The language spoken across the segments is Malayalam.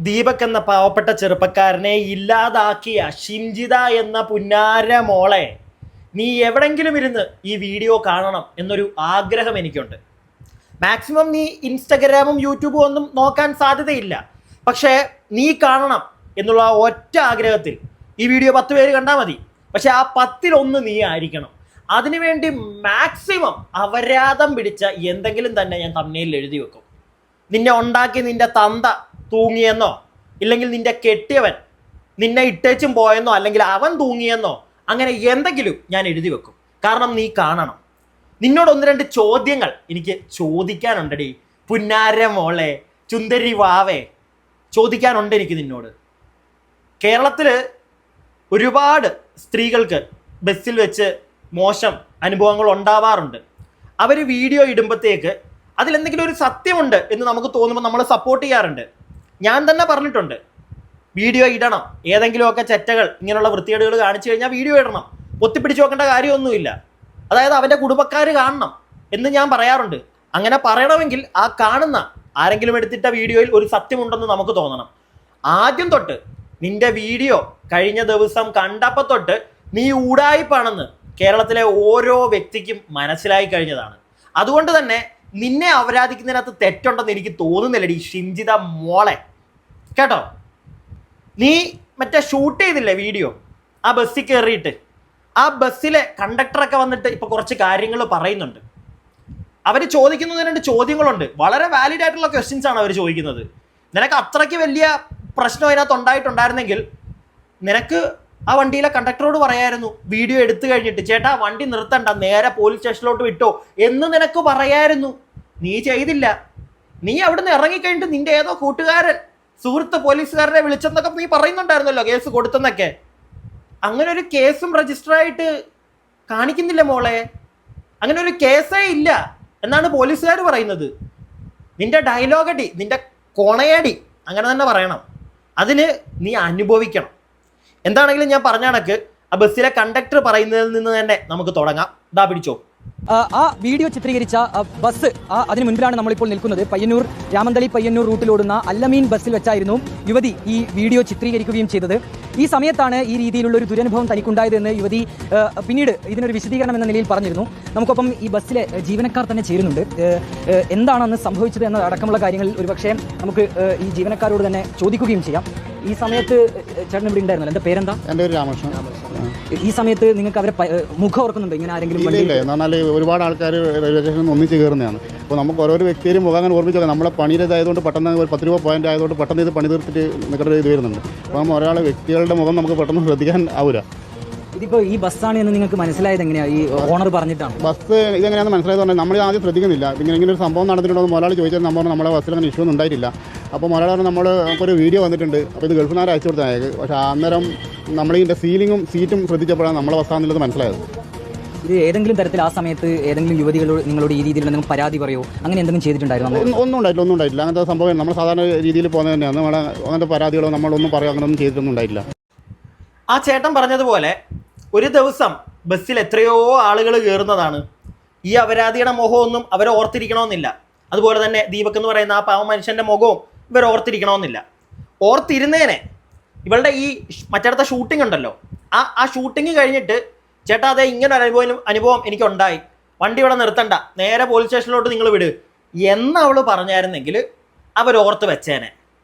ദീപക് എന്ന പാവപ്പെട്ട ചെറുപ്പക്കാരനെ ഇല്ലാതാക്കിയ ഷിംജിത എന്ന പുന്നാര മോളെ നീ എവിടെങ്കിലും ഇരുന്ന് ഈ വീഡിയോ കാണണം എന്നൊരു ആഗ്രഹം എനിക്കുണ്ട്. മാക്സിമം നീ ഇൻസ്റ്റഗ്രാമും യൂട്യൂബും ഒന്നും നോക്കാൻ സാധ്യതയില്ല, പക്ഷേ നീ കാണണം എന്നുള്ള ഒറ്റ ആഗ്രഹത്തിൽ ഈ വീഡിയോ 10 പേര് കണ്ടാൽ മതി. പക്ഷെ ആ 10-1 നീ ആയിരിക്കണം. അതിനുവേണ്ടി മാക്സിമം അപരാധം പിടിച്ച എന്തെങ്കിലും തന്നെ ഞാൻ തമ്മിൽ എഴുതി വെക്കും. നിന്നെ ഉണ്ടാക്കി നിന്റെ തന്ത തൂങ്ങിയെന്നോ, ഇല്ലെങ്കിൽ നിന്റെ കെട്ടിയവൻ നിന്നെ ഇട്ടേച്ചും പോയെന്നോ, അല്ലെങ്കിൽ അവൻ തൂങ്ങിയെന്നോ, അങ്ങനെ എന്തെങ്കിലും ഞാൻ എഴുതി വെക്കും. കാരണം നീ കാണണം. നിന്നോട് 1-2 ചോദ്യങ്ങൾ എനിക്ക് ചോദിക്കാനുണ്ടടി പുന്നാര മോളെ, ചുന്ദരി വാവേ, ചോദിക്കാനുണ്ട് എനിക്ക് നിന്നോട്. കേരളത്തിൽ ഒരുപാട് സ്ത്രീകൾക്ക് ബസ്സിൽ വെച്ച് മോശം അനുഭവങ്ങൾ ഉണ്ടാവാറുണ്ട്. അവർ വീഡിയോ ഇടുമ്പോഴത്തേക്ക് അതിലെന്തെങ്കിലും ഒരു സത്യമുണ്ട് എന്ന് നമുക്ക് തോന്നുമ്പോൾ നമ്മൾ സപ്പോർട്ട് ചെയ്യാറുണ്ട്. ഞാൻ തന്നെ പറഞ്ഞിട്ടുണ്ട്, വീഡിയോ ഇടണം. ഏതെങ്കിലുമൊക്കെ ചെറ്റകൾ ഇങ്ങനെയുള്ള വൃത്തികേടുകൾ കാണിച്ചു കഴിഞ്ഞാൽ വീഡിയോ ഇടണം. ഒത്തിപ്പിടിച്ച് നോക്കേണ്ട കാര്യമൊന്നുമില്ല. അതായത് അവൻ്റെ കുടുംബക്കാർ കാണണം എന്ന് ഞാൻ പറയാറുണ്ട്. അങ്ങനെ പറയണമെങ്കിൽ ആ കാണുന്ന ആരെങ്കിലും എടുത്തിട്ട വീഡിയോയിൽ ഒരു സത്യമുണ്ടെന്ന് നമുക്ക് തോന്നണം. ആദ്യം തൊട്ട് നിന്റെ വീഡിയോ കഴിഞ്ഞ ദിവസം കണ്ടപ്പോൾ തൊട്ട് നീ ഊടായിപ്പാണെന്ന് കേരളത്തിലെ ഓരോ വ്യക്തിക്കും മനസ്സിലായി കഴിഞ്ഞതാണ്. അതുകൊണ്ട് തന്നെ നിന്നെ അപരാധിക്കുന്നതിനകത്ത് തെറ്റുണ്ടെന്ന് എനിക്ക് തോന്നുന്നില്ലടി ഷിംജിത മോളെ, കേട്ടോ. നീ മറ്റേ ഷൂട്ട് ചെയ്തില്ലേ വീഡിയോ, ആ ബസ്സിൽ കയറിയിട്ട് ആ ബസ്സിലെ കണ്ടക്ടറൊക്കെ വന്നിട്ട് ഇപ്പോൾ കുറച്ച് കാര്യങ്ങൾ പറയുന്നുണ്ട്. അവർ ചോദിക്കുന്നത് 2 ചോദ്യങ്ങളുണ്ട്. വളരെ വാലിഡ് ആയിട്ടുള്ള ക്വസ്റ്റ്യൻസ് ആണ് അവർ ചോദിക്കുന്നത്. നിനക്ക് അത്രയ്ക്ക് വലിയ പ്രശ്നം അതിനകത്ത് ഉണ്ടായിട്ടുണ്ടായിരുന്നെങ്കിൽ നിനക്ക് ആ വണ്ടിയിലെ കണ്ടക്ടറോട് പറയായിരുന്നു, വീഡിയോ എടുത്തു കഴിഞ്ഞിട്ട് ചേട്ടാ വണ്ടി നിർത്തണ്ട, നേരെ പോലീസ് സ്റ്റേഷനിലോട്ട് വിട്ടോ എന്ന് നിനക്ക് പറയായിരുന്നു. നീ ചെയ്തില്ല. നീ അവിടുന്ന് ഇറങ്ങിക്കഴിഞ്ഞിട്ട് നിന്റെ ഏതോ കൂട്ടുകാരൻ സുഹൃത്ത് പോലീസുകാരനെ വിളിച്ചെന്നൊക്കെ നീ പറയുന്നുണ്ടായിരുന്നല്ലോ, കേസ് കൊടുത്തെന്നൊക്കെ. അങ്ങനെ ഒരു കേസും രജിസ്റ്റർ ആയിട്ട് കാണിക്കുന്നില്ല മോളെ. അങ്ങനെ ഒരു കേസേ ഇല്ല എന്നാണ് പോലീസുകാർ പറയുന്നത്. നിന്റെ ഡയലോഗടി, നിന്റെ കൊണയടി അങ്ങനെ തന്നെ പറയണം. അതിന് നീ അനുഭവിക്കണം. എന്താണെങ്കിലും ഞാൻ പറഞ്ഞ കണക്ക് ആ ബസ്സിലെ കണ്ടക്ടർ പറയുന്നതിൽ നിന്ന് തന്നെ നമുക്ക് തുടങ്ങാം. ഇതാ പിടിച്ചോ. ആ വീഡിയോ ചിത്രീകരിച്ച ബസ് അതിന് മുൻപിലാണ് നമ്മളിപ്പോൾ നിൽക്കുന്നത്. പയ്യന്നൂർ രാമന്തളി പയ്യന്നൂർ റൂട്ടിലോടുന്ന അല്ലമീൻ ബസ്സിൽ വെച്ചായിരുന്നു യുവതി ഈ വീഡിയോ ചിത്രീകരിക്കുകയും ചെയ്തത്. ഈ സമയത്താണ് ഈ രീതിയിലുള്ള ഒരു ദുരനുഭവം തനിക്കുണ്ടായതെന്ന് യുവതി പിന്നീട് ഇതിനൊരു വിശദീകരണം എന്ന നിലയിൽ പറഞ്ഞിരുന്നു. നമുക്കൊപ്പം ഈ ബസ്സിലെ ജീവനക്കാർ തന്നെ ചേരുന്നുണ്ട്. എന്താണെന്ന് സംഭവിച്ചത് എന്നതടക്കമുള്ള കാര്യങ്ങളിൽ ഒരുപക്ഷെ നമുക്ക് ഈ ജീവനക്കാരോട് തന്നെ ചോദിക്കുകയും ചെയ്യാം. ഈ സമയത്ത് ചേട്ടൻ ഇവിടെ ഉണ്ടായിരുന്നല്ലോ, എൻ്റെ പേരെന്താ? എൻ്റെ പേര് രാമകൃഷ്ണൻ. ഈ സമയത്ത് നിങ്ങൾക്ക് അവരെ മുഖം ഓർക്കുന്നുണ്ടോ? ഇങ്ങനെ ആരെങ്കിലും എന്നാൽ ഒരുപാട് ആൾക്കാർ റെയിൽവേ സ്റ്റേഷനിൽ ഒന്നിച്ച് കയറുന്നതാണ്. അപ്പോൾ നമുക്ക് ഓരോ വ്യക്തിയും മുഖം അങ്ങനെ ഓർമ്മിച്ചോക്കാം. നമ്മളെ പണിയിലായതുകൊണ്ട് പെട്ടെന്ന് ഒരു 10 രൂപ പോയിന്റ് ആയതുകൊണ്ട് പെട്ടെന്ന് ഇത് പണി തീർത്തിട്ട് നിൽക്കേണ്ട ഇത് വരുന്നുണ്ട്. അപ്പം ഒരാൾ വ്യക്തികളുടെ മുഖം നമുക്ക് പെട്ടെന്ന് ശ്രദ്ധിക്കാൻ ആവില്ല. ഇതിപ്പോൾ ഈ ബസ്സാണ് എന്ന് നിങ്ങൾക്ക് മനസ്സിലായത് എങ്ങനെയാണ്? ഈ ഓണർ പറഞ്ഞിട്ടാണ് ബസ് ഇതെങ്ങനെയാണെന്ന് മനസ്സിലായത് പറഞ്ഞാൽ നമ്മൾ ആദ്യം ശ്രദ്ധിക്കുന്നില്ല. ഇങ്ങനെ ഒരു സംഭവം നടന്നിട്ടുണ്ടോ മുതലാളി ചോദിച്ചാൽ നമ്മളെ ബസ്സിൽ അങ്ങനെ ഇഷ്യൂ ഒന്നും ഉണ്ടായിട്ടില്ല. അപ്പോൾ മുതലാളി നമുക്കൊരു വീഡിയോ വന്നിട്ടുണ്ട്, അപ്പോൾ ഇത് ഗൾഫിൽ നിന്ന് അയച്ചു കൊടുത്താൽ. പക്ഷേ അന്നേരം നമ്മളിതിൻ്റെ സീലിങ്ങും സീറ്റും ശ്രദ്ധിച്ചപ്പോഴാണ് നമ്മളെ ബസ്സാണെന്നുള്ളത് മനസ്സിലായത്. ഇത് ഏതെങ്കിലും തരത്തിൽ ആ സമയത്ത് ഏതെങ്കിലും യുവതികളോട് നിങ്ങളോട് ഈ രീതിയിൽ നിങ്ങൾ പരാതി പറയോ, അങ്ങനെ എന്തെങ്കിലും ചെയ്തിട്ടുണ്ടായിരുന്നു? ഒന്നും ഉണ്ടായിട്ടില്ല. അങ്ങനത്തെ സംഭവം നമ്മൾ സാധാരണ രീതിയിൽ പോകുന്നത് തന്നെയാണ്. നമ്മൾ അങ്ങനത്തെ പരാതികളോ നമ്മളൊന്നും പറയുക അങ്ങനെയൊന്നും ചെയ്തിട്ടൊന്നും ഉണ്ടായിട്ടില്ല. ആ ചേട്ടൻ പറഞ്ഞതുപോലെ ഒരു ദിവസം ബസ്സിൽ എത്രയോ ആളുകൾ കയറുന്നതാണ്. ഈ അപരാധിയുടെ മുഖമൊന്നും അവരെ ഓർത്തിരിക്കണമെന്നില്ല. അതുപോലെ തന്നെ ദീപക് എന്ന് പറയുന്ന ആ പാവ മനുഷ്യൻ്റെ മുഖവും ഇവർ ഓർത്തിരിക്കണമെന്നില്ല. ഓർത്തിരുന്നേനെ ഇവളുടെ ഈ മറ്റടുത്ത ഷൂട്ടിംഗ് ഉണ്ടല്ലോ, ആ ഷൂട്ടിംഗ് കഴിഞ്ഞിട്ട് ചേട്ടാ അതെ ഇങ്ങനെ ഒരു അനുഭവം എനിക്കുണ്ടായി, വണ്ടി ഇവിടെ നിർത്തണ്ട, നേരെ പോലീസ് സ്റ്റേഷനിലോട്ട് നിങ്ങൾ വിട് എന്ന് അവൾ പറഞ്ഞായിരുന്നെങ്കിൽ അവരോർത്ത് വെച്ചേനെ.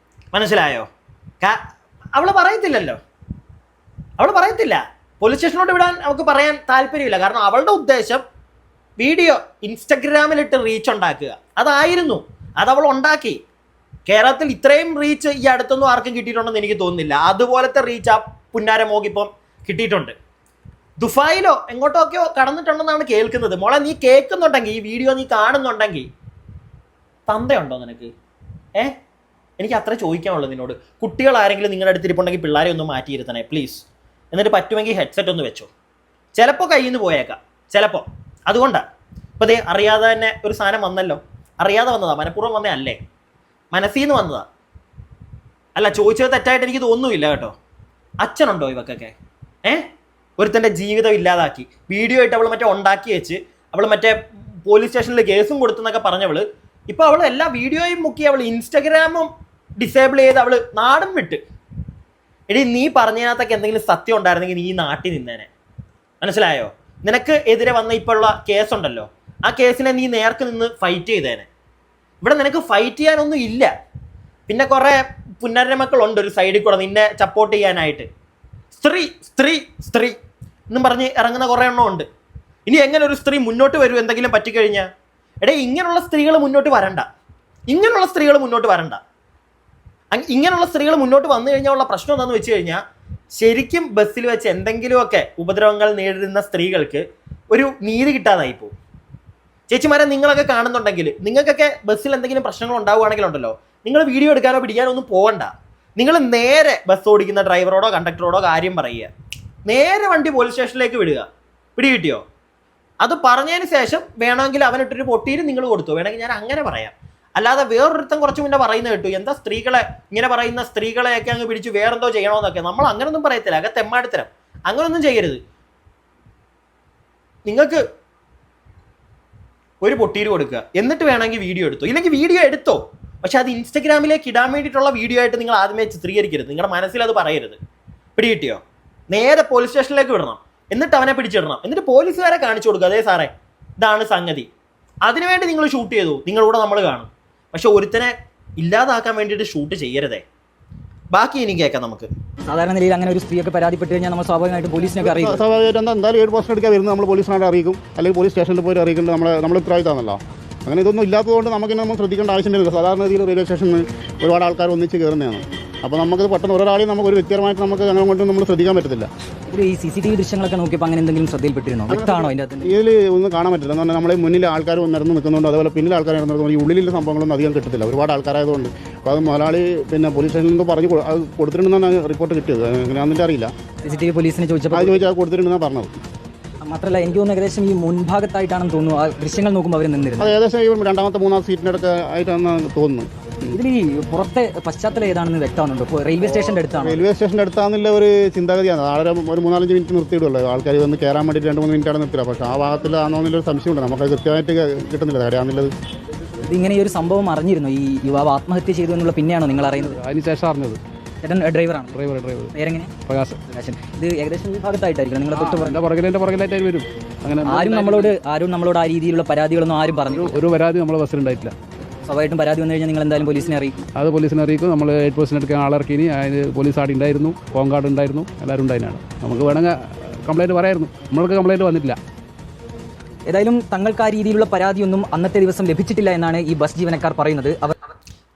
മനസ്സിലായോ? അവൾ പറയത്തില്ലല്ലോ, അവൾ പറയത്തില്ല. പോലീസ് സ്റ്റേഷനിലോട്ട് വിടാൻ അവൾക്ക് പറയാൻ താല്പര്യമില്ല. കാരണം അവളുടെ ഉദ്ദേശം വീഡിയോ ഇൻസ്റ്റഗ്രാമിലിട്ട് റീച്ച് ഉണ്ടാക്കുക അതായിരുന്നു. അതവൾ ഉണ്ടാക്കി. കേരളത്തിൽ ഇത്രയും റീച്ച് ഈ അടുത്തൊന്നും ആർക്കും കിട്ടിയിട്ടുണ്ടെന്ന് എനിക്ക് തോന്നുന്നില്ല. അതുപോലത്തെ റീച്ച് ആ പുന്നാര മോകിപ്പം കിട്ടിയിട്ടുണ്ട്. ദുബായിലോ എങ്ങോട്ടൊക്കെയോ കടന്നിട്ടുണ്ടെന്നാണ് കേൾക്കുന്നത്. മോളെ നീ കേൾക്കുന്നുണ്ടെങ്കിൽ, ഈ വീഡിയോ നീ കാണുന്നുണ്ടെങ്കിൽ തന്തയുണ്ടോ നിനക്ക്? എനിക്ക് അത്ര ചോദിക്കാനുള്ളത് നിന്നോട്. കുട്ടികൾ ആരെങ്കിലും നിങ്ങളുടെ അടുത്തിരിപ്പുണ്ടെങ്കിൽ പിള്ളേരെ ഒന്ന് മാറ്റിയിരുത്തണേ പ്ലീസ്. എന്നിട്ട് പറ്റുമെങ്കിൽ ഹെഡ്സെറ്റ് ഒന്ന് വെച്ചോ. ചിലപ്പോൾ കയ്യിൽ നിന്ന് പോയേക്കാം, ചിലപ്പോൾ. അതുകൊണ്ടാണ് ഇപ്പോൾ ദേ അറിയാതെ തന്നെ ഒരു സാധനം വന്നല്ലോ. അറിയാതെ വന്നതാ, മനഃപൂർവ്വം വന്നേ അല്ലേ, മനസ്സിൽ നിന്ന് വന്നതാ. അല്ല, ചോദിച്ചത് തെറ്റായിട്ട് എനിക്ക് തോന്നുന്നില്ല കേട്ടോ. അച്ഛനുണ്ടോ ഇവക്കൊക്കെ? ഒരുത്തൻ്റെ ജീവിതം ഇല്ലാതാക്കി വീഡിയോ ആയിട്ട് അവൾ മറ്റേ ഉണ്ടാക്കി വെച്ച് അവൾ മറ്റേ പോലീസ് സ്റ്റേഷനിൽ കേസും കൊടുത്തെന്നൊക്കെ പറഞ്ഞവൾ ഇപ്പോൾ അവൾ എല്ലാ വീഡിയോയും മുക്കി അവൾ ഇൻസ്റ്റഗ്രാമും ഡിസേബിൾ ചെയ്ത് അവള് നാടും വിട്ട്. എടി നീ പറഞ്ഞതിനകത്തൊക്കെ എന്തെങ്കിലും സത്യം ഉണ്ടായിരുന്നെങ്കിൽ നീ നാട്ടിൽ നിന്നേനെ. മനസ്സിലായോ? നിനക്ക് എതിരെ വന്ന ഇപ്പോൾ ഉള്ള കേസുണ്ടല്ലോ, ആ കേസിനെ നീ നേർക്ക് നിന്ന് ഫൈറ്റ് ചെയ്തേനെ. ഇവിടെ നിനക്ക് ഫൈറ്റ് ചെയ്യാനൊന്നും ഇല്ല. പിന്നെ കുറെ പുന്നര മക്കളുണ്ട് ഒരു സൈഡിൽ കൂടെ നിന്നെ സപ്പോർട്ട് ചെയ്യാനായിട്ട്. സ്ത്രീ സ്ത്രീ സ്ത്രീ എന്നും പറഞ്ഞ് ഇറങ്ങുന്ന കുറേ എണ്ണം ഉണ്ട്. ഇനി എങ്ങനെ ഒരു സ്ത്രീ മുന്നോട്ട് വരും എന്തെങ്കിലും പറ്റിക്കഴിഞ്ഞാൽ? ഇങ്ങനെയുള്ള സ്ത്രീകൾ മുന്നോട്ട് വരണ്ട. ഇങ്ങനെയുള്ള സ്ത്രീകൾ മുന്നോട്ട് വരണ്ട. ഇങ്ങനെയുള്ള സ്ത്രീകൾ മുന്നോട്ട് വന്നു കഴിഞ്ഞാൽ ഉള്ള പ്രശ്നം എന്താണെന്ന് വെച്ച് കഴിഞ്ഞാൽ, ശരിക്കും ബസ്സിൽ വെച്ച് എന്തെങ്കിലുമൊക്കെ ഉപദ്രവങ്ങൾ നേരിടുന്ന സ്ത്രീകൾക്ക് ഒരു നീതി കിട്ടാതായി പോകും. ചേച്ചിമാരെ നിങ്ങളൊക്കെ കാണുന്നുണ്ടെങ്കിൽ, നിങ്ങൾക്കൊക്കെ ബസ്സിൽ എന്തെങ്കിലും പ്രശ്നങ്ങൾ ഉണ്ടാവുകയാണെങ്കിലുണ്ടല്ലോ, നിങ്ങൾ വീഡിയോ എടുക്കാനോ പിടിക്കാനോ ഒന്നും പോകണ്ട. നിങ്ങൾ നേരെ ബസ് ഓടിക്കുന്ന ഡ്രൈവറോടോ കണ്ടക്ടറോടോ കാര്യം പറയുക. നേരെ വണ്ടി പോലീസ് സ്റ്റേഷനിലേക്ക് വിടുക. പിടികിട്ടിയോ? അത് പറഞ്ഞതിന് ശേഷം വേണമെങ്കിൽ അവനിട്ടൊരു പൊട്ടിയിൽ നിങ്ങൾ കൊടുത്തു, വേണമെങ്കിൽ ഞാൻ അങ്ങനെ പറയാം. അല്ലാതെ വേറൊരുത്തം കുറച്ച് മുന്നേ പറയുന്നത് കേട്ടു, എന്താ സ്ത്രീകളെ ഇങ്ങനെ പറയുന്ന സ്ത്രീകളെയൊക്കെ അങ്ങ് പിടിച്ച് വേറെന്തോ ചെയ്യണമെന്നൊക്കെ. നമ്മൾ അങ്ങനൊന്നും പറയത്തില്ല, അതൊക്കെ തെമ്മാടിത്തരം. അങ്ങനൊന്നും ചെയ്യരുത്. നിങ്ങൾക്ക് ഒരു പൊട്ടിയിൽ കൊടുക്കുക, എന്നിട്ട് വേണമെങ്കിൽ വീഡിയോ എടുത്തോ. ഇല്ലെങ്കിൽ വീഡിയോ എടുത്തോ, പക്ഷെ അത് ഇൻസ്റ്റഗ്രാമിലേക്ക് ഇടാൻ വേണ്ടിയിട്ടുള്ള വീഡിയോ ആയിട്ട് നിങ്ങൾ ആദ്യമേ ചിത്രീകരിക്കരുത്. നിങ്ങളുടെ മനസ്സിൽ അത് പറയരുത്. പിടികിട്ടിയോ? നേരെ പോലീസ് സ്റ്റേഷനിലേക്ക് വിടണം, എന്നിട്ട് അവനെ പിടിച്ചിടണം, എന്നിട്ട് പോലീസുകാരെ കാണിച്ചു കൊടുക്കുക, അതേ സാറേ ഇതാണ് സംഗതി. അതിനുവേണ്ടി നിങ്ങൾ ഷൂട്ട് ചെയ്തു, നിങ്ങളൂടെ നമ്മൾ കാണും. പക്ഷെ ഒരുത്തനെ ഇല്ലാതാക്കാൻ വേണ്ടിയിട്ട് ഷൂട്ട് ചെയ്യരുതേ. ബാക്കി ഇനി കേൾക്കാം നമുക്ക്. സാധാരണ നിലയിൽ അങ്ങനെ ഒരു സ്ത്രീയൊക്കെ പരാതിപ്പെട്ട് കഴിഞ്ഞാൽ നമ്മൾ സ്വാഭാവികമായിട്ടും പോലീസിനൊക്കെ അറിയിക്കും. സ്വാഭാവികമായിട്ട് എന്തായാലും ഏത് പോസ്റ്റ് എടുക്കാൻ വരുന്നത് നമ്മൾ പോലീസിനായിട്ട് അറിയിക്കും, അല്ലെങ്കിൽ പോലീസ് സ്റ്റേഷനിൽ പോയി അറിയിക്കേണ്ടത് നമ്മൾ ഉത്തരവാദിത്തമാണല്ലോ. അങ്ങനെ ഇതൊന്നും ഇല്ലാത്തതുകൊണ്ട് നമുക്ക് നമ്മൾ ശ്രദ്ധിക്കേണ്ട ആവശ്യമില്ല. സാധാരണ രീതിയിൽ റെയിൽവേ സ്റ്റേഷനിൽ ഒരുപാട് ആൾക്കാർ ഒന്നിച്ച് കയറുന്നതാണ്. അപ്പോൾ നമുക്കത് പെട്ടെന്ന് ഒരാളെയും നമുക്ക് ഒരു വ്യക്തിപരമായിട്ട് നമുക്ക് അങ്ങനെ കൊണ്ട് നമ്മൾ ശ്രദ്ധിക്കാൻ പറ്റത്തില്ല. ഈ CCTV ദൃശ്യങ്ങളൊക്കെ നോക്കിയപ്പോൾ അങ്ങനെ എന്തെങ്കിലും ശ്രദ്ധയിൽപ്പെട്ടിരുന്നോ? വ്യക്തമാണോ അതിൻ്റെ അകത്ത്? ഇതിൽ ഒന്നും കാണാൻ പറ്റില്ല. എന്ന് പറഞ്ഞാൽ നമ്മളെ മുന്നിൽ ആൾക്കാർ നിരന്ന് നിൽക്കുന്നുണ്ട്, അതുപോലെ പിന്നിൽ ആൾക്കാർ നിരന്നുകൊണ്ട് ഈ ഉള്ളിലുള്ള സംഭവങ്ങളൊന്നും അധികം കിട്ടത്തില്ല, ഒരുപാട് ആൾക്കാരായതുകൊണ്ട്. അപ്പോൾ അത് മുതലാളി പിന്നെ പോലീസ് സ്റ്റേഷനിൽ നിന്ന് പറഞ്ഞു അത് കൊടുത്തിട്ടുണ്ടെന്നാണ് റിപ്പോർട്ട് കിട്ടിയത്. അങ്ങനെയാണെന്നിട്ട് അറിയില്ല. CCTV പോലീസിനെ ചോദിച്ചപ്പോൾ അത് ചോദിച്ചാൽ കൊടുത്തിട്ടുണ്ടെന്നാണ് പറഞ്ഞത്. മാത്രമല്ല എനിക്ക് തോന്നുന്നു ഏകദേശം ഈ മുൻഭാഗത്തായിട്ടാണെന്ന് തോന്നുന്നു ആ ദൃശ്യങ്ങൾ നോക്കുമ്പോൾ അവർ നിന്നിരുന്നത്. അത് ഏകദേശം ഈ രണ്ടാമത്തെ മൂന്നാമത്തെ സീറ്റിനടുത്ത് ആയിട്ടാണെന്ന് തോന്നുന്നു. ഇതിൽ ഈ പുറത്തെ പശ്ചാത്തലം ഏതാണെന്ന് വ്യക്തമാണുണ്ടോ? റെയിൽവേ സ്റ്റേഷൻ്റെ അടുത്താണ്. റെയിൽവേ സ്റ്റേഷൻ്റെ അടുത്താണെന്നുള്ള ഒരു ചിന്താഗതിയാണ്. ആളെ ഒരു 3-4 മിനിറ്റ് നിർത്തിയിടുള്ളൂ. ആൾക്കാർ വന്ന് കയറാൻ വേണ്ടിയിട്ട് 2-3 മിനിറ്റാണ് നിർത്തില്ല. പക്ഷേ ആ ഭാഗത്തിലാണെന്നുള്ളൊരു സംശയമുണ്ട്. നമുക്ക് കൃത്യമായിട്ട് കിട്ടുന്നില്ല എവിടെയാണെന്നുള്ളത്. ഇതിങ്ങനെ ഈ ഒരു സംഭവം അറിഞ്ഞിരുന്നു, ഈ യുവാവ് ആത്മഹത്യ ചെയ്തു എന്നുള്ള പിന്നെയാണോ നിങ്ങൾ അറിയുന്നത്? അതിനുശേഷം അറിഞ്ഞത്. ചേട്ടൻ ഡ്രൈവറാണ്? ഡ്രൈവർ. പേരെങ്ങനെ? പ്രകാശൻ. ഇത് ഏകദേശം ഈ ഭാഗത്തായിട്ടായിരിക്കും നിങ്ങളെ തൊട്ട് പുറകിലായിട്ട് വരും. അങ്ങനെ ആരും നമ്മളോട് ആ രീതിയിലുള്ള പരാതികളൊന്നും ആരും പറഞ്ഞു? ഒരു പരാതി നമ്മളെ ബസ്സിലുണ്ടായിട്ടില്ല. സ്വാഭാവികമായിട്ടും പരാതി വന്നു കഴിഞ്ഞാൽ നിങ്ങൾ എന്തായാലും പോലീസിനെ അറിയിക്കും. അത് പോലീസിനെ അറിയിക്കും. നമ്മൾ 8% എടുക്കാൻ ആളിറക്കിനി. അതിന് പോലീസ് ആടി ഉണ്ടായിരുന്നു, ഹോംഗാർഡ് ഉണ്ടായിരുന്നു, എല്ലാവരും ഉണ്ടായിരുന്നു. നമുക്ക് വേണമെങ്കിൽ കംപ്ലയിൻറ്റ് പറയായിരുന്നു. നമ്മൾക്ക് കംപ്ലയിൻറ്റ് വന്നിട്ടില്ല. ഏതായാലും തങ്ങൾക്ക് ആ രീതിയിലുള്ള പരാതിയൊന്നും അന്നത്തെ ദിവസം ലഭിച്ചിട്ടില്ല എന്നാണ് ഈ ബസ് ജീവനക്കാർ പറയുന്നത്.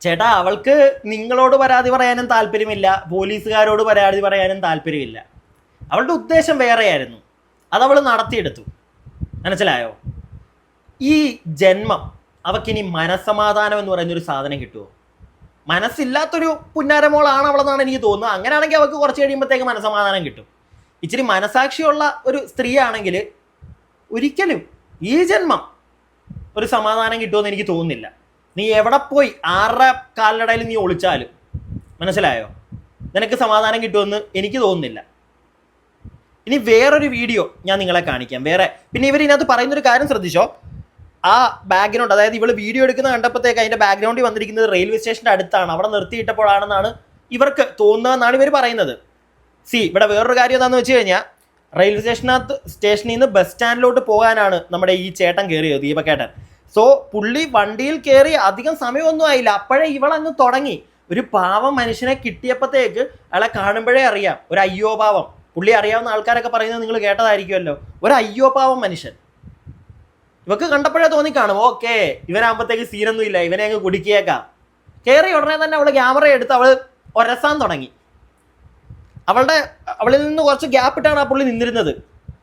ചേട്ടാ, അവൾക്ക് നിങ്ങളോട് പരാതി പറയാനും താല്പര്യമില്ല, പോലീസുകാരോട് പരാതി പറയാനും താല്പര്യമില്ല. അവളുടെ ഉദ്ദേശം വേറെയായിരുന്നു, അതവൾ നടത്തിയെടുത്തു. മനസ്സിലായോ? ഈ ജന്മം അവൾക്കിനി മനസ്സമാധാനം എന്ന് പറയുന്നൊരു സാധനം കിട്ടുമോ? മനസ്സില്ലാത്തൊരു പുന്നാരമോളാണ് അവളെന്നാണ് എനിക്ക് തോന്നുന്നത്. അങ്ങനെയാണെങ്കിൽ അവൾക്ക് കുറച്ച് കഴിയുമ്പോഴത്തേക്ക് മനസ്സമാധാനം കിട്ടും. ഇച്ചിരി മനസാക്ഷിയുള്ള ഒരു സ്ത്രീ ആണെങ്കിൽ ഒരിക്കലും ഈ ജന്മം ഒരു സമാധാനം കിട്ടുമെന്ന് എനിക്ക് തോന്നുന്നില്ല. നീ എവിടെ പോയി ആരുടെ കാലിടയിൽ നീ ഒളിച്ചാലും, മനസ്സിലായോ, നിനക്ക് സമാധാനം കിട്ടുമെന്ന് എനിക്ക് തോന്നുന്നില്ല. ഇനി വേറൊരു വീഡിയോ ഞാൻ നിങ്ങളെ കാണിക്കാം. പിന്നെ ഇവർ ഇതിനകത്ത് പറയുന്നൊരു കാര്യം ശ്രദ്ധിച്ചോ. ആ ബാക്ക്ഗ്രൗണ്ട്, അതായത് ഇവൾ വീഡിയോ എടുക്കുന്ന കണ്ടപ്പോഴത്തേക്ക് അതിൻ്റെ ബാക്ക്ഗ്രൗണ്ടിൽ വന്നിരിക്കുന്നത് റെയിൽവേ സ്റ്റേഷൻ്റെ അടുത്താണ്, അവിടെ നിർത്തിയിട്ടപ്പോഴാണെന്നാണ് ഇവർക്ക് തോന്നുന്നതെന്നാണ് ഇവർ പറയുന്നത്. ഇവിടെ വേറൊരു കാര്യം എന്താണെന്ന് വെച്ച് കഴിഞ്ഞാൽ, റെയിൽവേ സ്റ്റേഷനിൽ നിന്ന് ബസ് സ്റ്റാൻഡിലോട്ട് പോകാനാണ് നമ്മുടെ ഈ ചേട്ടൻ കയറിയത്, ദീപക്കേട്ടൻ. സോ പുള്ളി വണ്ടിയിൽ കയറി അധികം സമയമൊന്നും ആയില്ല, അപ്പോഴേ ഇവളങ്ങ് തുടങ്ങി. ഒരു പാവം മനുഷ്യനെ കിട്ടിയപ്പോഴത്തേക്ക് അയാളെ കാണുമ്പോഴേ അറിയാം, ഒരു അയ്യോ പാവം. പുള്ളി അറിയാവുന്ന ആൾക്കാരൊക്കെ പറയുന്നത് നിങ്ങൾ കേട്ടതായിരിക്കുമല്ലോ, ഒരു അയ്യോ പാവം മനുഷ്യൻ. ഇവക്ക് കണ്ടപ്പോഴേ തോന്നിക്കാണും, ഓക്കെ ഇവനാകുമ്പോഴത്തേക്ക് സീനൊന്നും ഇല്ല, ഇവനെ അങ്ങ് കുടിക്കിയേക്കാം. കയറി ഉടനെ തന്നെ അവൾ ക്യാമറ എടുത്ത് അവൾ ഒരസാൻ തുടങ്ങി. അവളിൽ നിന്ന് കുറച്ച് ഗ്യാപ്പ് ഇട്ടാണ് ആ പുള്ളി നിന്നിരുന്നത്.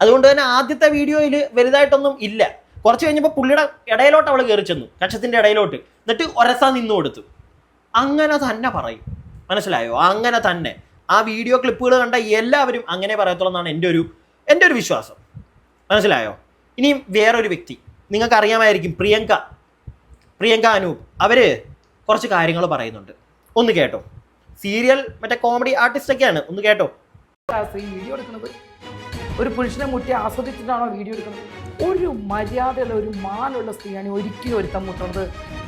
അതുകൊണ്ട് തന്നെ ആദ്യത്തെ വീഡിയോയിൽ വലുതായിട്ടൊന്നും ഇല്ല. കുറച്ച് കഴിഞ്ഞപ്പോൾ പുള്ളിയുടെ ഇടയിലോട്ട് അവൾ കയറി ചെന്നു, കക്ഷത്തിൻ്റെ ഇടയിലോട്ട്, എന്നിട്ട് ഒരസാൻ നിന്നു കൊടുത്തു. അങ്ങനെ തന്നെ പറയും, മനസ്സിലായോ? അങ്ങനെ തന്നെ ആ വീഡിയോ ക്ലിപ്പുകൾ കണ്ട എല്ലാവരും അങ്ങനെ പറയത്തുള്ളൂ എന്നാണ് എൻ്റെ ഒരു വിശ്വാസം. മനസ്സിലായോ? ഇനി വേറൊരു വ്യക്തി നിങ്ങൾക്ക് അറിയാമായിരിക്കും, പ്രിയങ്ക അനൂപ്. അവർ കുറച്ച് കാര്യങ്ങൾ പറയുന്നുണ്ട്, ഒന്ന് കേട്ടോ. സീരിയൽ മറ്റേ കോമഡി ആർട്ടിസ്റ്റൊക്കെയാണ്, ഒന്ന് കേട്ടോ. വീഡിയോ എടുക്കുന്നത് ഒരു പുരുഷനെ മുറ്റി ആസ്വദിച്ചിട്ടാണോ വീഡിയോ എടുക്കുന്നത്? ഒരു മര്യാദയുള്ള ഒരു മാനുള്ള സ്ത്രീയാണ് ഒരിക്കലും ഒരുത്തം മുട്ടുന്നത്.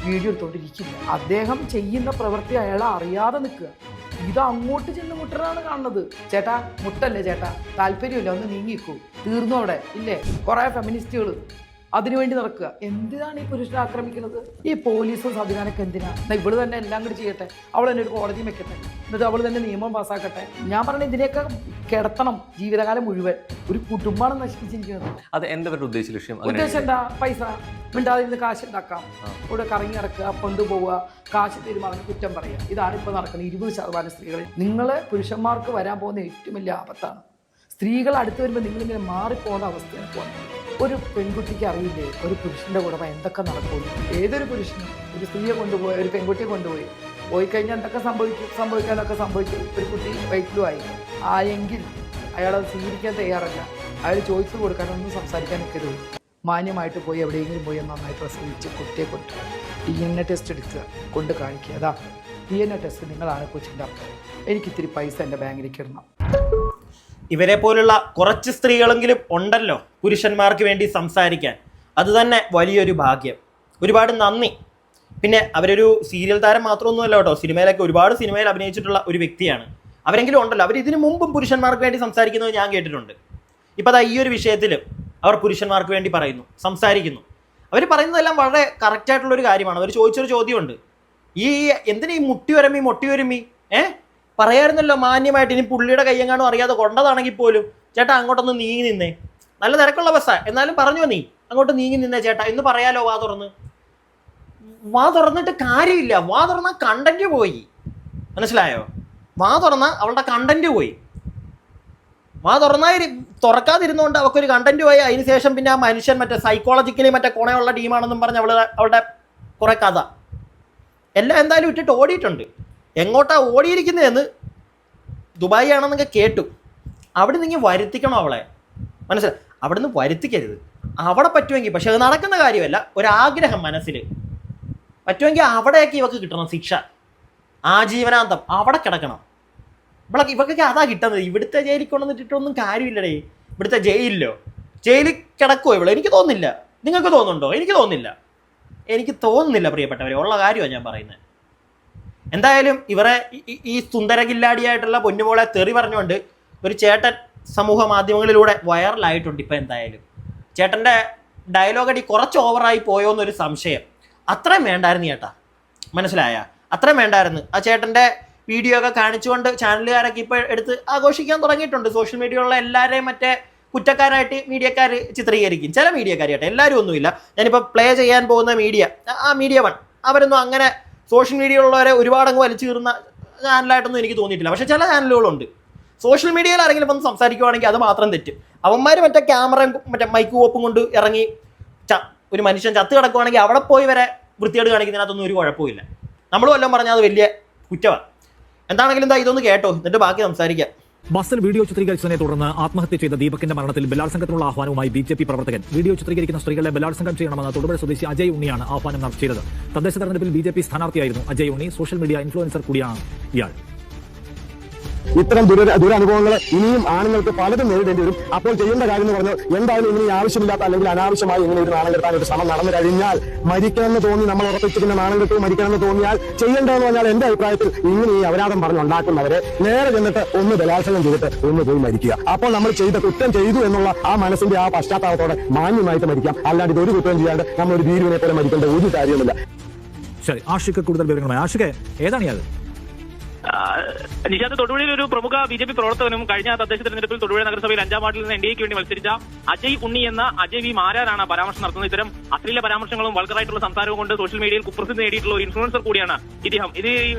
വീഡിയോ എടുത്തോണ്ടിരിക്കില്ല. അദ്ദേഹം ചെയ്യുന്ന പ്രവൃത്തി അയാൾ അറിയാതെ നിൽക്കുക. ഇത് അങ്ങോട്ട് ചെന്ന് മുട്ടനാണ് കാണുന്നത്. ചേട്ടാ മുട്ടല്ലേ ചേട്ടാ, താല്പര്യമില്ല, ഒന്ന് നീങ്ങിക്കൂ, തീർന്നു അവിടെ ഇല്ലേ? കുറെ ഫെമിനിസ്റ്റുകൾ അതിനുവേണ്ടി നടക്കുക. എന്തിനാണ് ഈ പുരുഷനെ ആക്രമിക്കുന്നത്? ഈ പോലീസും സംവിധാനമൊക്കെ എന്തിനാ? ഇവള് തന്നെ എല്ലാം കൂടി ചെയ്യട്ടെ, അവൾ തന്നെ ഒരു കോടതി വെക്കട്ടെ, എന്നിട്ട് അവൾ തന്നെ നിയമം പാസ്സാക്കട്ടെ. ഞാൻ പറഞ്ഞ ഇതിനെയൊക്കെ കിടത്തണം ജീവിതകാലം മുഴുവൻ. ഒരു കുടുംബമാണ് നശിപ്പിച്ചിരിക്കുന്നത്. അത് എന്താ ഉദ്ദേശം ലക്ഷ്യം? ഉദ്ദേശം എന്താ? പൈസ മിണ്ടാതിരുന്ന് കാശ് ഉണ്ടാക്കാം, ഇവിടെ കറങ്ങി നടക്കുക, കൊണ്ടുപോവുക, കാശ് തീരുമാനം കുറ്റം പറയുക. ഇതാണ് ഇപ്പോൾ നടക്കുന്നത് 20% സ്ത്രീകളിൽ. നിങ്ങൾ പുരുഷന്മാർക്ക് വരാൻ പോകുന്ന ഏറ്റവും വലിയ ആപത്താണ്. സ്ത്രീകൾ അടുത്ത് വരുമ്പോൾ നിങ്ങളിങ്ങനെ മാറിപ്പോകുന്ന അവസ്ഥയാണ് പോകുന്നത്. ഒരു പെൺകുട്ടിക്ക് അറിയില്ലേ ഒരു പുരുഷൻ്റെ കൂടെ എന്തൊക്കെ നടക്കുള്ളൂ? ഏതൊരു പുരുഷനും ഒരു സ്ത്രീയെ കൊണ്ടുപോയി, ഒരു പെൺകുട്ടിയെ പോയി കഴിഞ്ഞാൽ എന്തൊക്കെ സംഭവിക്കാനൊക്കെ സംഭവിക്കും. ഒരു കുട്ടി വയറ്റിലുമായി ആയെങ്കിൽ അയാളത് സ്വീകരിക്കാൻ തയ്യാറല്ല. അയാൾ ചോയ്സ് കൊടുക്കാനൊന്നും സംസാരിക്കാൻ നിൽക്കരുത്. മാന്യമായിട്ട് പോയി എവിടെയെങ്കിലും പോയി നന്നായി പ്രസവിച്ച് കുട്ടിയെ കൊണ്ട് DNA ടെസ്റ്റ് എടുക്കുക, കൊണ്ട് കാണിക്കുക. അതാ DNA ടെസ്റ്റ് നിങ്ങളാണ് കൊച്ചിൻ്റെ അർത്ഥം. എനിക്കിത്തിരി പൈസ എൻ്റെ ബാങ്കിലേക്ക് ഇടണം. ഇവരെ പോലുള്ള കുറച്ച് സ്ത്രീകളെങ്കിലും ഉണ്ടല്ലോ പുരുഷന്മാർക്ക് വേണ്ടി സംസാരിക്കാൻ. അത് തന്നെ വലിയൊരു ഭാഗ്യം. ഒരുപാട് നന്ദി. പിന്നെ അവരൊരു സീരിയൽ താരം മാത്രമൊന്നുമല്ല കേട്ടോ, സിനിമയിലൊക്കെ ഒരുപാട് സിനിമയിൽ അഭിനയിച്ചിട്ടുള്ള ഒരു വ്യക്തിയാണ്. അവരെങ്കിലും ഉണ്ടല്ലോ, അവർ ഇതിനു മുമ്പും പുരുഷന്മാർക്ക് വേണ്ടി സംസാരിക്കുന്നത് ഞാൻ കേട്ടിട്ടുണ്ട്. ഇപ്പോൾ അതാ ഈ ഒരു വിഷയത്തിൽ അവർ പുരുഷന്മാർക്ക് വേണ്ടി പറയുന്നു, സംസാരിക്കുന്നു. അവർ പറയുന്നതെല്ലാം വളരെ കറക്റ്റായിട്ടുള്ളൊരു കാര്യമാണ്. അവർ ചോദിച്ചൊരു ചോദ്യമുണ്ട്, ഈ എന്തിനാ ഈ മൊട്ടി വരുമി പറയായിരുന്നല്ലോ മാന്യമായിട്ട്. ഇനി പുള്ളിയുടെ കയ്യെങ്ങാനും അറിയാതെ കൊണ്ടതാണെങ്കിൽ പോലും ചേട്ടാ അങ്ങോട്ടൊന്ന് നീങ്ങി നിന്നേ, നല്ല തിരക്കുള്ള ബസ്സാണ്, എന്നാലും പറഞ്ഞോ നീ അങ്ങോട്ട് നീങ്ങി നിന്നേ ചേട്ടാ എന്ന് പറയാലോ. വാ തുറന്നിട്ട് കാര്യമില്ല. വാ തുറന്നാൽ കണ്ടന്റ് പോയി, മനസ്സിലായോ? വാ തുറന്നാൽ അവളുടെ കണ്ടന്റ് പോയി. വാ തുറക്കാതിരുന്നുകൊണ്ട് അവൾക്കൊരു കണ്ടന്റ് പോയി. അതിനുശേഷം പിന്നെ ആ മനുഷ്യൻ മറ്റേ സൈക്കോളജിക്കലി മറ്റേ കുണയുള്ള ടീമാണെന്നും പറഞ്ഞ് അവളുടെ കുറെ കഥ എല്ലാം എന്തായാലും ഇട്ടിട്ട് ഓടിയിട്ടുണ്ട്. എങ്ങോട്ടാ ഓടിയിരിക്കുന്നതെന്ന് ദുബായി ആണെന്നൊക്കെ കേട്ടു. അവിടെ നിന്ന് വരുത്തിക്കണം അവളെ, മനസ്സിലായി? അവിടെ നിന്ന് വരുത്തിക്കരുത്. അവിടെ പറ്റുമെങ്കിൽ, പക്ഷെ അത് നടക്കുന്ന കാര്യമല്ല, ഒരാഗ്രഹം മനസ്സിൽ പറ്റുമെങ്കിൽ അവിടെയൊക്കെ ഇവക്ക് കിട്ടണം ശിക്ഷ, ആജീവനാന്തം അവിടെ കിടക്കണം. ഇവക്കൊക്കെ അതാ കിട്ടുന്നത്. ഇവിടുത്തെ ജയിലിൽ കൊണ്ടുവന്നിട്ടൊന്നും കാര്യമില്ലടേ. ഇവിടുത്തെ ജയിലിൽ കിടക്കുമോ ഇവളെ? എനിക്ക് തോന്നുന്നില്ല. നിങ്ങൾക്ക് തോന്നുന്നുണ്ടോ? എനിക്ക് തോന്നുന്നില്ല പ്രിയപ്പെട്ടവരെ, ഉള്ള കാര്യമാണ് ഞാൻ പറയുന്നത്. എന്തായാലും ഇവരെ ഈ സുന്ദരകില്ലാടിയായിട്ടുള്ള പൊന്നുമോളെ തെറി പറഞ്ഞുകൊണ്ട് ഒരു ചേട്ടൻ സമൂഹ മാധ്യമങ്ങളിലൂടെ വൈറലായിട്ടുണ്ട്. ഇപ്പം എന്തായാലും ചേട്ടൻ്റെ ഡയലോഗ് അടി കുറച്ച് ഓവറായി പോയോ എന്നൊരു സംശയം. അത്രയും വേണ്ടായിരുന്നു ചേട്ടാ, മനസ്സിലായ? അത്രയും വേണ്ടായിരുന്നു. ആ ചേട്ടൻ്റെ വീഡിയോ ഒക്കെ കാണിച്ചുകൊണ്ട് ചാനലുകാരൊക്കെ ഇപ്പോൾ എടുത്ത് ആഘോഷിക്കാൻ തുടങ്ങിയിട്ടുണ്ട്. സോഷ്യൽ മീഡിയയിലുള്ള എല്ലാവരെയും മറ്റേ കുറ്റക്കാരായിട്ട് മീഡിയക്കാർ ചിത്രീകരിക്കും. ചില മീഡിയക്കാരായിട്ട്, എല്ലാവരും ഒന്നുമില്ല. ഞാനിപ്പോൾ പ്ലേ ചെയ്യാൻ പോകുന്ന മീഡിയ 1 അവരൊന്നും അങ്ങനെ സോഷ്യൽ മീഡിയയിലുള്ളവരെ ഒരുപാട് അങ്ങ് വലിച്ചു കീറുന്ന ചാനലായിട്ടൊന്നും എനിക്ക് തോന്നിയിട്ടില്ല. പക്ഷേ ചില ചാനലുകളുണ്ട്. സോഷ്യൽ മീഡിയയിൽ ആരെങ്കിലും വന്ന് സംസാരിക്കുവാണെങ്കിൽ അത് മാത്രം തെറ്റ്. അവന്മാർ മറ്റേ ക്യാമറയും മറ്റേ മൈക്ക് കോപ്പും കൊണ്ട് ഇറങ്ങി ഒരു മനുഷ്യൻ ചത്ത് കിടക്കുവാണെങ്കിൽ അവിടെ പോയി വരെ വൃത്തിയോട് കാണിക്കുന്നതിനകത്തൊന്നും ഒരു കുഴപ്പമില്ല. നമ്മളും എല്ലാം പറഞ്ഞാൽ അത് വലിയ കുറ്റമാണ്. എന്താണെങ്കിലും എന്താ ഇതൊന്ന് കേട്ടോ, എന്നിട്ട് ബാക്കി സംസാരിക്കാം. ബസ്സിൽ വീഡിയോ ചിത്രീകരിച്ചതിനെ തുടർന്ന് ആത്മഹത്യ ചെയ്ത ദീപകിന്റെ മരണത്തിൽ ബലാത്സംഗത്തിനുള്ള ആഹ്വാനവുമായി BJP പ്രവർത്തകൻ. വീഡിയോ ചിത്രീകരിക്കുന്ന സ്ത്രീകളെ ബലാത്സംഗം ചെയ്യണമെന്ന് തൊടുപുഴ സ്വദേശി അജയ് ഉണ്ണിയാണ് ആഹ്വാനം ചെയ്തത്. തദ്ദേശ തെരഞ്ഞെടുപ്പിൽ BJP സ്ഥാനാർത്ഥിയായിരുന്നു അജയ് ഉണ്ണി. സോഷ്യൽ മീഡിയ ഇൻഫ്ലുവൻസർ കൂടിയാണ് ഇയാൾ. ഇത്തരം ദുരനുഭവങ്ങൾ ഇനിയും ആണുങ്ങൾക്ക് പലതും നേരിടേണ്ടി വരും. അപ്പോൾ ചെയ്യേണ്ട കാര്യം എന്ന് പറഞ്ഞാൽ എന്തായാലും ഇങ്ങനെ ആവശ്യമില്ലാത്ത അല്ലെങ്കിൽ അനാവശ്യമായി ഇങ്ങനെ ഒരു നാണം കെട്ടാൻ ഒരു ശ്രമം നടന്നു കഴിഞ്ഞാൽ, മരിക്കണമെന്ന് തോന്നി നമ്മൾ ഉറപ്പിച്ചിരിക്കുന്ന നാണം കെട്ട് മരിക്കണമെന്ന് തോന്നിയാൽ ചെയ്യേണ്ടതെന്ന് പറഞ്ഞാൽ എന്റെ അഭിപ്രായത്തിൽ ഇങ്ങനെ ഈ അപരാധം പറഞ്ഞുണ്ടാക്കുന്നവരെ നേരെ ചെന്നിട്ട് ഒന്ന് ബലാത്സംഗം ചെയ്തിട്ട് ഒന്ന് പോയി മരിക്കുക. അപ്പോൾ നമ്മൾ ചെയ്ത കുറ്റം ചെയ്തു എന്നുള്ള ആ മനസ്സിന്റെ ആ പശ്ചാത്താപത്തോടെ മാന്യമായിട്ട് മരിക്കാം. അല്ലാണ്ട് ഇതൊരു കുറ്റം ചെയ്യാണ്ട് നമ്മളൊരു ഭീരുവിനെ പോലെ മരിക്കേണ്ട ഒരു കാര്യമില്ല. ശരി, ആഷിക്ക് കൂടുതൽ വിവരങ്ങളുമായി. ആഷിക്ക്, ഏതാണ് ഇയാൾ? നിശാന്ത്, തൊടുപുഴയിൽ ഒരു പ്രമുഖ BJP പ്രവർത്തകനും കഴിഞ്ഞ തദ്ദേശ തെരഞ്ഞെടുപ്പിൽ തൊടുപുഴ നഗരസഭയിൽ 5ാം വാർഡിൽ നിന്ന് NDAക്ക് വേണ്ടി മത്സരിച്ച അജയ് ഉണ്ണി എന്ന അജയ് വി മാരാരാണ് പരാമർശം നടത്തുന്നത്. ഇത്തരം അശ്ലീല പരാമർശങ്ങളും വൾഗറായിട്ടുള്ള സംസാരവും കൊണ്ട് സോഷ്യൽ മീഡിയയിൽ കുപ്രസിദ്ധി നേടിയിട്ടുള്ള ഒരു ഇൻഫ്ലുവൻസർ കൂടിയാണ് ഇദ്ദേഹം. ഇത്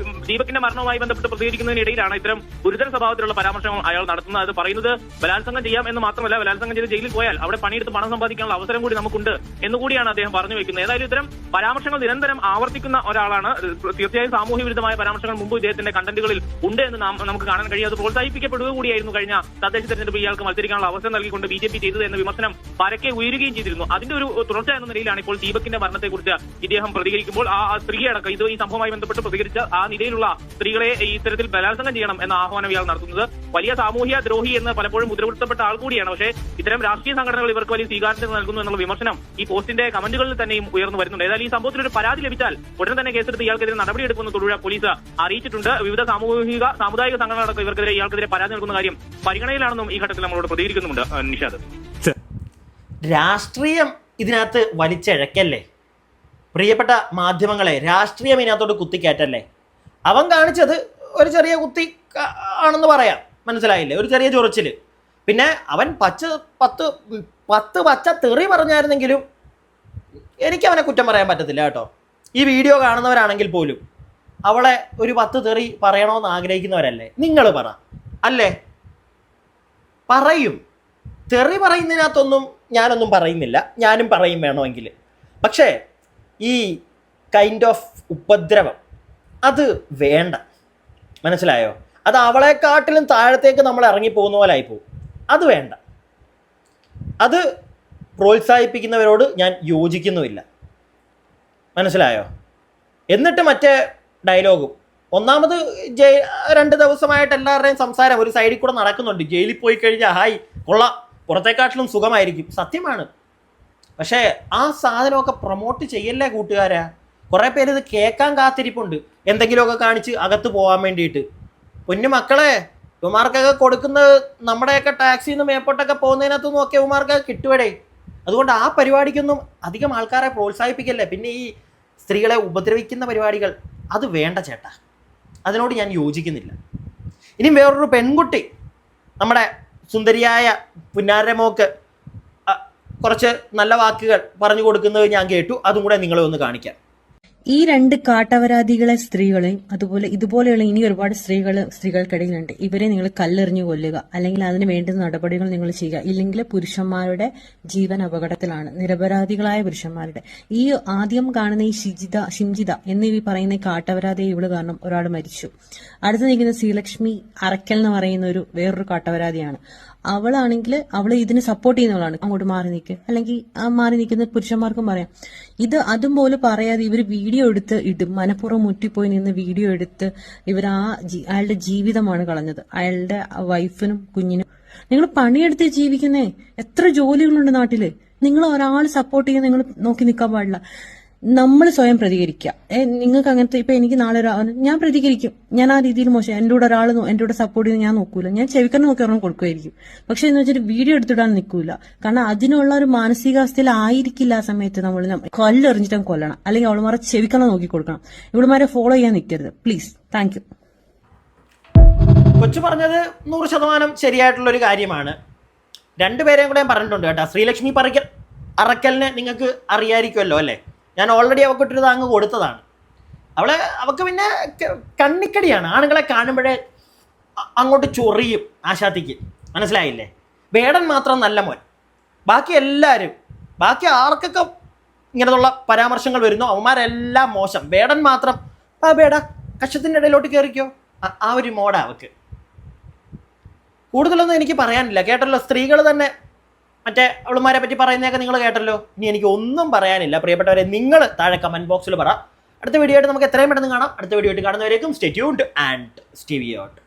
ദീപകിന്റെ മരണവുമായി ബന്ധപ്പെട്ട് പ്രതികരിക്കുന്നതിനിടയിലാണ് ഇത്തരം ഗുരുതര സ്വഭാവത്തിലുള്ള പരാമർശങ്ങൾ അയാൾ നടത്തുന്നത്. അത് പറയുന്നത് ബലാത്സംഗം ചെയ്യാം എന്ന് മാത്രമല്ല, ബലാത്സംഗം ചെയ്ത് ജയിലിൽ പോയാൽ അവിടെ പണിയെടുത്ത് പണം സമ്പാദിക്കാനുള്ള അവസരം കൂടി നമുക്കുണ്ട് എന്നുകൂടിയാണ് അദ്ദേഹം പറഞ്ഞു വെക്കുന്നത്. ഏതായാലും ഇത്തരം പരാമർശങ്ങൾ നിരന്തരം ആവർത്തിക്കുന്ന ഒരാളാണ്. തീർച്ചയായും സാമൂഹ്യ വിരുദ്ധമായ പരാമർശങ്ങൾ മുമ്പ് ഇദ്ദേഹത്തിന്റെ കണ്ടന്റുകളിൽ ഉണ്ട് എന്ന് നമുക്ക് കാണാൻ കഴിയും. അത് പ്രോത്സാഹിപ്പിക്കപ്പെടുക കൂടിയായിരുന്നു കഴിഞ്ഞ തദ്ദേശ തെരഞ്ഞെടുപ്പ് ഇയാൾക്ക് മത്സരിക്കാനുള്ള അവസരം നൽകിക്കൊണ്ട് BJP ചെയ്തത് എന്ന വിമർശനം പരക്കെ ഉയരുകയും ചെയ്തിരുന്നു. അതിന്റെ ഒരു തുടർച്ച എന്ന നിലയിലാണ് ഇപ്പോൾ ദീപകിന്റെ മരണത്തെക്കുറിച്ച് ഇദ്ദേഹം പ്രതികരിക്കുമ്പോൾ ആ സ്ത്രീ അടക്കം ഈ സംഭവവുമായി ബന്ധപ്പെട്ട് പ്രതികരിച്ച ആ നിലയിലുള്ള സ്ത്രീകളെ ഈ ഇത്തരത്തിൽ ബലാത്സംഗം ചെയ്യണം എന്ന ആഹ്വാനം ഇയാൾ നടത്തുന്നത്. വലിയ സാമൂഹ്യ ദ്രോഹി എന്ന് പലപ്പോഴും മുദ്രകുത്തപ്പെട്ട ആൾ കൂടിയാണ്. പക്ഷേ ഇത്തരം രാഷ്ട്രീയ സംഘടനകൾ ഇവർക്ക് വലിയ സ്വീകാര്യത നൽകുന്നു എന്നുള്ള വിമർശനം ഈ പോസ്റ്റിന്റെ കമന്റുകളിൽ തന്നെയും ഉയർന്നു വരുന്നുണ്ട്. ഏതായാലും ഈ സംഭവത്തിൽ ഒരു പരാതി ലഭിച്ചാൽ ഉടൻ തന്നെ കേസെടുത്ത് ഇയാൾക്കെതിരെ നടപടിയെടുക്കുമെന്ന് തൊടുപുഴ പോലീസ് അറിയിച്ചിട്ടുണ്ട്. വിവിധ സാമുദായിക സംഘടനകളടക്കം ഇയാൾക്കെതിരെ പരാതി നൽകുന്ന കാര്യം പരിഗണനയിലാണെന്നും ഈ ഘട്ടത്തിൽ നമ്മളോട് പ്രതികരിക്കുന്നുണ്ട്. നിഷാദ്, രാഷ്ട്രീയം ഇതിനകത്ത് വലിച്ചിഴക്കല്ലേ പ്രിയപ്പെട്ട മാധ്യമങ്ങളെ, രാഷ്ട്രീയം ഇതിനകത്തോട്ട് കുത്തിക്കയറ്റല്ലേ. അവൻ കാണിച്ചത് ഒരു ചെറിയ കുത്തി ആണെന്ന് പറയാം, മനസ്സിലായില്ലേ, ഒരു ചെറിയ ചൊറിച്ചില്. പിന്നെ അവൻ പത്ത് പച്ച തെറി പറഞ്ഞായിരുന്നെങ്കിലും എനിക്ക് അവനെ കുറ്റം പറയാൻ പറ്റത്തില്ല കേട്ടോ. ഈ വീഡിയോ കാണുന്നവരാണെങ്കിൽ പോലും അവളെ ഒരു 10 തെറി പറയണമെന്ന് ആഗ്രഹിക്കുന്നവരല്ലേ നിങ്ങൾ? പറ അല്ലേ? പറയും. തെറി പറയുന്നതിനകത്തൊന്നും ഞാനൊന്നും പറയുന്നില്ല, ഞാനും പറയും വേണമെങ്കിൽ. പക്ഷേ ഈ കൈൻഡ് ഓഫ് ഉപദ്രവം അത് വേണ്ട, മനസ്സിലായോ? അത് അവളെക്കാട്ടിലും താഴത്തേക്ക് നമ്മൾ ഇറങ്ങിപ്പോകുന്ന പോലെ ആയിപ്പോവും. അത് വേണ്ട. അത് പ്രോത്സാഹിപ്പിക്കുന്നവരോട് ഞാൻ യോജിക്കുന്നുമില്ല, മനസ്സിലായോ? എന്നിട്ട് മറ്റേ ഡയലോഗും ഒന്നാമത് 2 ദിവസമായിട്ട് എല്ലാവരുടെയും സംസാരം ഒരു സൈഡിൽ കൂടെ നടക്കുന്നുണ്ട്. ജയിലിൽ പോയി കഴിഞ്ഞാൽ ഹായ് കൊള്ളാം, പുറത്തേക്കാട്ടിലും സുഖമായിരിക്കും. സത്യമാണ്. പക്ഷേ ആ സാധനമൊക്കെ പ്രൊമോട്ട് ചെയ്യല്ലേ കൂട്ടുകാരാ. കുറേ പേര് ഇത് കേൾക്കാൻ കാത്തിരിപ്പുണ്ട്, എന്തെങ്കിലുമൊക്കെ കാണിച്ച് അകത്ത് പോകാൻ വേണ്ടിയിട്ട്. പൊന്നു മക്കളെ, ഇവമാർക്കൊക്കെ കൊടുക്കുന്നത് നമ്മുടെയൊക്കെ ടാക്സിയിൽ നിന്ന് മേപ്പോട്ടൊക്കെ പോകുന്നതിനകത്ത് നോക്കി ഇവമാർക്കൊക്കെ കിട്ടുവടേ. അതുകൊണ്ട് ആ പരിപാടിക്കൊന്നും അധികം ആൾക്കാരെ പ്രോത്സാഹിപ്പിക്കല്ലേ. പിന്നെ ഈ സ്ത്രീകളെ ഉപദ്രവിക്കുന്ന പരിപാടികൾ അത് വേണ്ട ചേട്ടാ, അതിനോട് ഞാൻ യോജിക്കുന്നില്ല. ഇനി വേറൊരു പെൺകുട്ടി നമ്മുടെ സുന്ദരിയായ പുന്നാരമോക്ക് കുറച്ച് നല്ല വാക്കുകൾ പറഞ്ഞു കൊടുക്കുന്നത് ഞാൻ കേട്ടു. അതും കൂടെ നിങ്ങളെ ഒന്ന് കാണിക്കാം. ഈ 2 കാട്ടപരാധികളെ സ്ത്രീകളെയും അതുപോലെ ഇതുപോലെയുള്ള ഇനി ഒരുപാട് സ്ത്രീകൾക്കിടയിലുണ്ട്. ഇവരെ നിങ്ങൾ കല്ലെറിഞ്ഞു കൊല്ലുക, അല്ലെങ്കിൽ അതിന് വേണ്ടുന്ന നടപടികൾ നിങ്ങൾ ചെയ്യുക. ഇല്ലെങ്കിൽ പുരുഷന്മാരുടെ ജീവൻ അപകടത്തിലാണ്, നിരപരാധികളായ പുരുഷന്മാരുടെ. ഈ ആദ്യം കാണുന്ന ഈ ഷിംജിത എന്നീ പറയുന്ന ഈ കാട്ടപരാധിയെ ഇവള് കാരണം ഒരാൾ മരിച്ചു. അടുത്ത് നിൽക്കുന്ന ശ്രീലക്ഷ്മി അറക്കൽ എന്ന് പറയുന്ന വേറൊരു കാട്ടപരാധിയാണ്. അവളാണെങ്കിൽ അവള് ഇതിന് സപ്പോർട്ട് ചെയ്യുന്നവളാണ്. അങ്ങോട്ട് മാറി നിൽക്കുക, അല്ലെങ്കിൽ മാറി നിൽക്കുന്ന പുരുഷന്മാർക്കും പറയാം. ഇത് അതുപോലെ പറയാതെ ഇവർ വീഡിയോ എടുത്ത് ഇടും. മനഃപൂർവ്വം മുറ്റിപ്പോയി നിന്ന് വീഡിയോ എടുത്ത് ഇവർ അയാളുടെ ജീവിതമാണ് കളഞ്ഞത്, അയാളുടെ വൈഫിനും കുഞ്ഞിനും. നിങ്ങൾ പണിയെടുത്ത് ജീവിക്കുന്നേ, എത്ര ജോലികളുണ്ട് നാട്ടില്. നിങ്ങൾ ഒരാൾ സപ്പോർട്ട് ചെയ്യാൻ നിങ്ങൾ നോക്കി നിൽക്കാൻ പാടില്ല. നമ്മൾ സ്വയം പ്രതികരിക്കുക. നിങ്ങൾക്ക് അങ്ങനത്തെ ഇപ്പൊ എനിക്ക് നാളെ ഞാൻ പ്രതികരിക്കും, ഞാൻ ആ രീതിയിൽ മോശം, എന്റെ കൂടെ ഒരാൾ എന്റെ കൂടെ സപ്പോർട്ട് ചെയ്യുന്ന ഞാൻ നോക്കൂല, ഞാൻ ചെവിക്കന്നെ നോക്കി ഒരെണ്ണം കൊടുക്കുമായിരിക്കും. പക്ഷെ എന്ന് വെച്ചിട്ട് വീഡിയോ എടുത്തിടാൻ നിൽക്കൂല. കാരണം അതിനുള്ള ഒരു മാനസികാവസ്ഥയിൽ ആയിരിക്കില്ല ആ സമയത്ത് നമ്മൾ കൊല്ലെറിഞ്ഞിട്ടും കൊല്ലണം, അല്ലെങ്കിൽ അവളുമാരെ ചെവിക്കന്നെ നോക്കി കൊടുക്കണം. ഇവളുമാരെ ഫോളോ ചെയ്യാൻ നിൽക്കരുത് പ്ലീസ്. Thank you. കൊച്ചു പറഞ്ഞത് 100% ശരിയായിട്ടുള്ളൊരു കാര്യമാണ്. 2 പേരെയും കൂടെ ഞാൻ പറഞ്ഞിട്ടുണ്ട് കേട്ടോ. ശ്രീലക്ഷ്മി അറക്കലിനെ നിങ്ങൾക്ക് അറിയായിരിക്കുമല്ലോ അല്ലേ? ഞാൻ ഓൾറെഡി അവൾക്കിട്ടൊരു താങ്ങ് കൊടുത്തതാണ്. അവൾക്ക് പിന്നെ കണ്ണിക്കടിയാണ്. ആണുങ്ങളെ കാണുമ്പോഴേ അങ്ങോട്ട് ചൊറിയും ആശാത്തിക്ക്, മനസ്സിലായില്ലേ? വേടൻ മാത്രം നല്ല മോൻ, ബാക്കി ആർക്കൊക്കെ ഇങ്ങനെയുള്ള പരാമർശങ്ങൾ വരുന്നു അവന്മാരെല്ലാം മോശം. വേടൻ മാത്രം ബേട കക്ഷത്തിൻ്റെ ഇടയിലോട്ട് കയറിക്കോ, ആ ഒരു മോഡാ അവൾക്ക്. കൂടുതലൊന്നും എനിക്ക് പറയാനില്ല. കേട്ടല്ലോ, സ്ത്രീകൾ തന്നെ മറ്റേ അവളുമാരെ പറ്റി പറയുന്നതൊക്കെ നിങ്ങൾ കേട്ടല്ലോ. ഇനി എനിക്ക് ഒന്നും പറയാനില്ല. പ്രിയപ്പെട്ടവരെ, നിങ്ങൾ താഴെ കമന്റ് ബോക്സിൽ പറ. അടുത്ത വീഡിയോ ആയിട്ട് നമുക്ക് എത്രയും പെട്ടെന്ന് കാണാം. അടുത്ത വീഡിയോ ആയിട്ട് കാണുന്നവരേക്കും stay tuned and stay out.